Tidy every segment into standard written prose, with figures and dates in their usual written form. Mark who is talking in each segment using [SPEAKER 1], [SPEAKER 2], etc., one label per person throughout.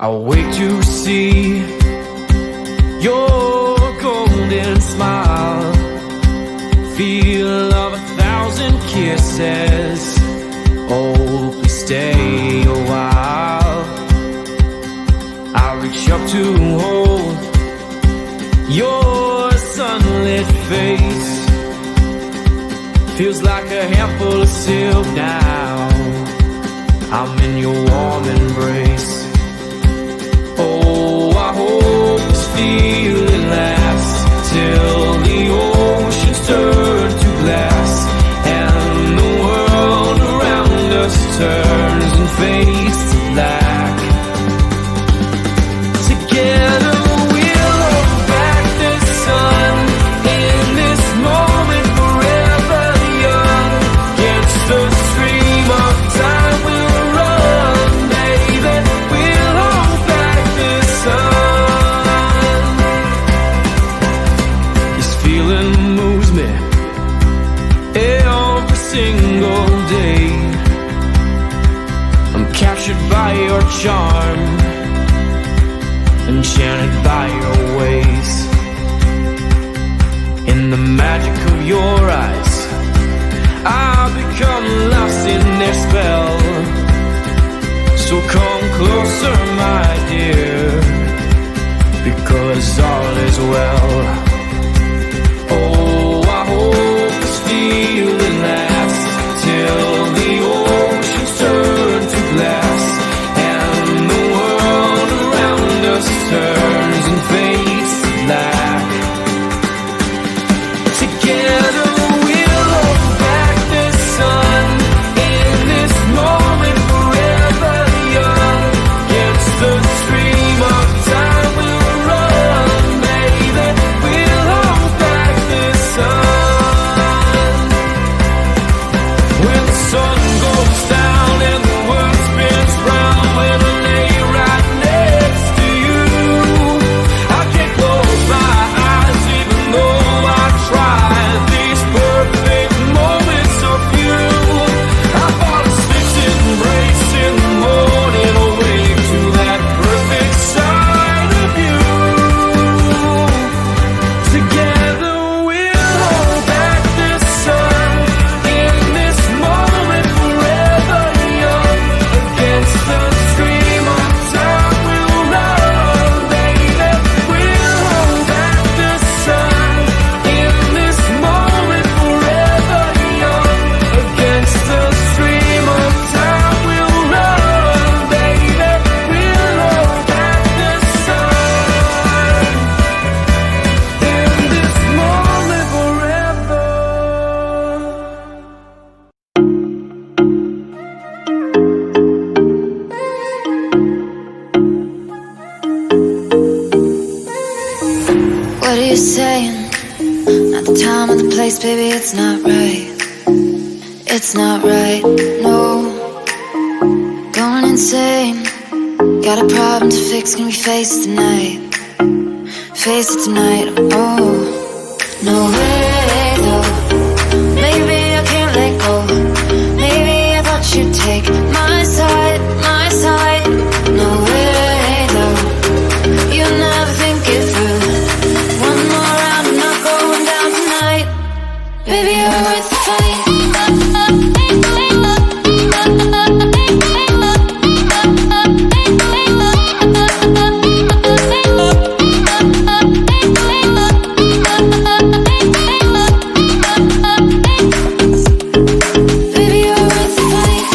[SPEAKER 1] I'll wait to see your golden smile, feel of 1,000 kisses. Oh, please stay a while. I'll reach up to hold your sunlit face. Feels like a handful of silk now. I'm in your warm embrace. Oh, I hope this feeling lasts till the oceans turn to glass and the world around us turns and fades to black. Together we'll hold back the sun in this moment, forever young. Against the stream of time we'll run, baby. We'll hold back the sun. This feeling moves me every single day. I'm captured by your charm, enchanted by your ways. In the magic of your eyes, I've become lost in their spell. So come closer, my dear, because all is well. Oh, I hope this feeling lasts till the oceans turn to glass and the world around us turns and fades to black. Together we'll hold back the sun in this moment, forever young. Against the stream of time we'll run, baby. We'll hold back the sun. When the sun goes down and the world spins round, when I lay right next to you, I can't close my eyes even though I try. These perfect moments of you, I fall asleep to embrace in the morning, awake to that perfect side of you. Together we'll hold back the sun in this moment, forever young. Against the stream of time we'll run, baby. We'll hold back the sun in this moment, forever young. Against the stream of time we'll run, baby. We'll hold back the sun in this moment, forever.
[SPEAKER 2] What are you saying? Not the time or the place, baby, it's not right. It's not right, no. Going insane. Got a problem to fix, can we face it tonight? Face it tonight, oh. No way, though. Maybe I can't let go. Maybe I thought you'd take my side, my side. No way, though. You never think it through. One more round, I'm not going down tonight. Baby, you're worth the fight. Baby, you're worth the fight.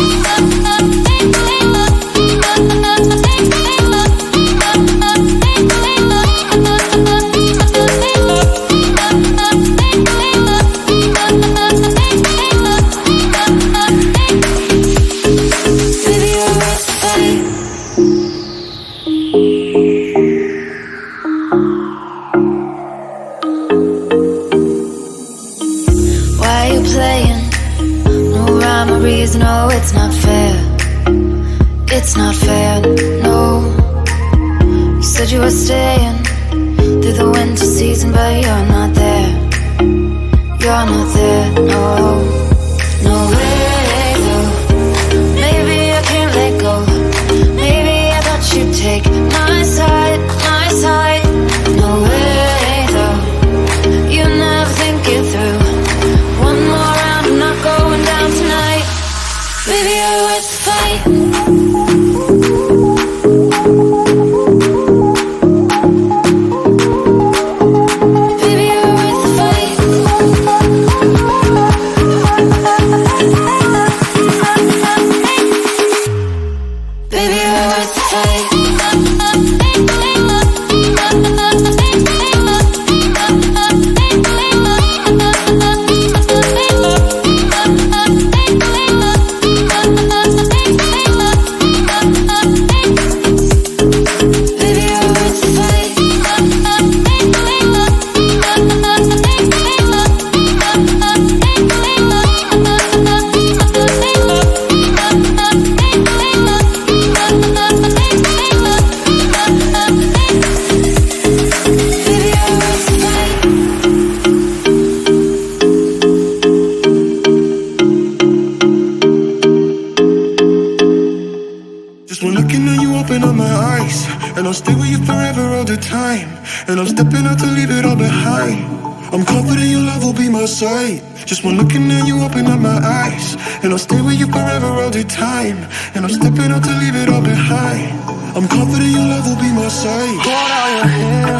[SPEAKER 2] Baby, you're worth the fight. Why are you playing? No rhyme or reason, oh, it's not fair. It's not fair, no. You said you were staying through the winter season, but you're not there. You're not there, no. No way, though. Maybe I can't let go. Maybe I thought you'd take
[SPEAKER 3] stepping out to leave it all behind. I'm confident your love will be my sight. Just one looking at you, open up my eyes. And I'll stay with you forever all the time. And I'm stepping out to leave it all behind. I'm confident your love will be my sight.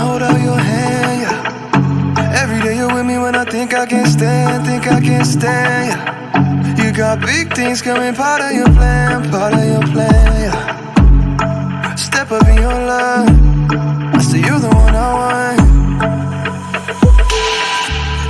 [SPEAKER 4] Hold out your hand, yeah. Every day you're with me when I think I can't stand, yeah. You got big things coming, part of your plan, yeah. Step up in your love, I say you're the one I want.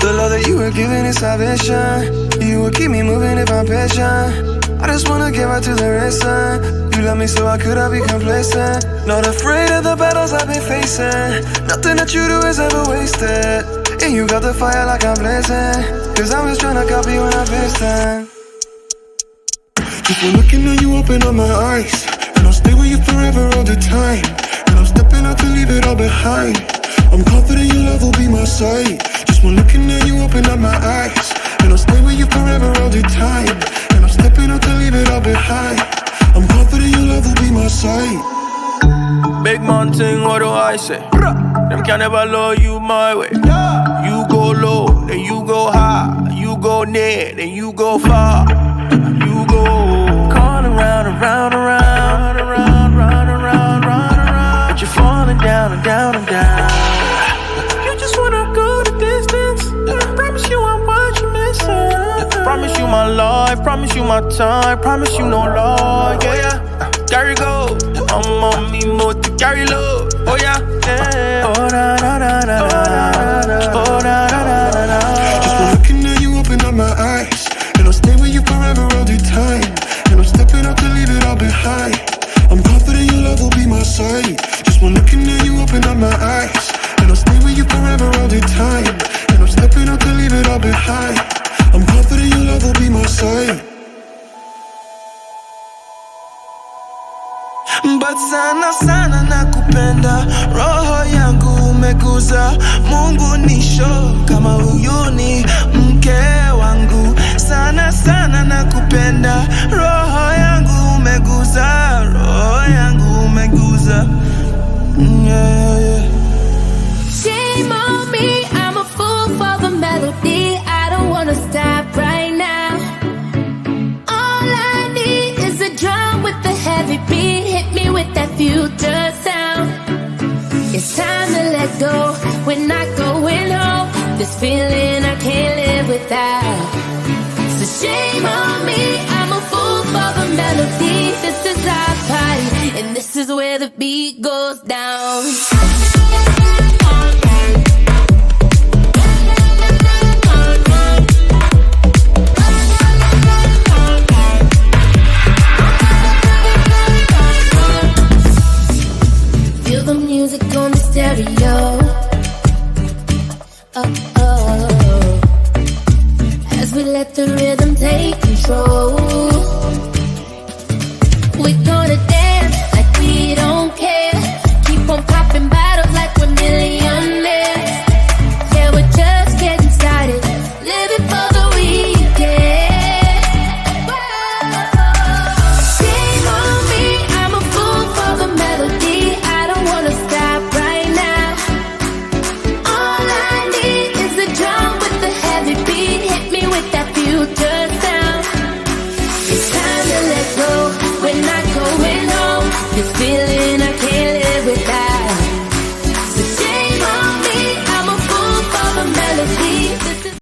[SPEAKER 4] The love that you were giving is salvation. You will keep me moving if I'm patient. I just wanna get right to the racing. You love me so I could be complacent. Not afraid of the battles I've been facing. Nothing that you do is ever wasted. And you got the fire like I'm blazing. Cause I'm just tryna copy when I'm facing.
[SPEAKER 3] Just one looking at you, open up my eyes. And I'll stay with you forever all the time. And I'm stepping out to leave it all behind. I'm confident your love will be my sight. Just one looking at you, open up my eyes. And I'll stay with you forever all the time. And I'm stepping out to leave it all behind. I'm confident your love will be my sight.
[SPEAKER 5] Big mountain, what do I say? Them can never love you my way. You go low, then you go high. You go near, then you go far. You go call around, around, around, around, round, around, round, around. But you're falling down and down and down. You just wanna go the distance. Promise you I'm what you missing. Promise you my life, promise you my time, promise you no lie, yeah. Carry go, I'm on me more to carry low, oh yeah, yeah. Oh da da da da da, oh da da da da da.
[SPEAKER 3] Just one looking at you, open up my eyes. And I'll stay with you forever all the time. And I'm stepping out to leave it all behind. I'm confident your love will be my sight. Just one looking at you, open up my eyes. And I'll stay with you forever all the time. And I'm stepping out to leave it all behind. I'm confident your love will be my sight.
[SPEAKER 4] But sana sana nakupenda, roho yangu umeguza. Mungu nisho kama huyu ni mke wangu. Sana sana nakupenda, roho yangu umeguza, roho yangu umeguza. Yeah, yeah.
[SPEAKER 2] Shame on me, I'm a fool for the melody. I don't wanna stop right now. All I need is a drum with a heavy beat. Hit me with that future sound. It's time to let go, we're not going home. This feeling I can't live without. So shame on me, I'm a fool for the melody. This is our party, and this is where the beat goes down. Feel the music on the stereo. Oh, oh. As we let the rhythm take control. We're gonna dance like we don't care. Keep on popping bottles like we're millionaires. Yeah, we're just getting started, living for the weekend. Shame on me, I'm a fool for the melody. I don't wanna stop right now. All I need is a drum with a heavy beat. Hit me with that future sound. It's time to let go, we're not going home. This feeling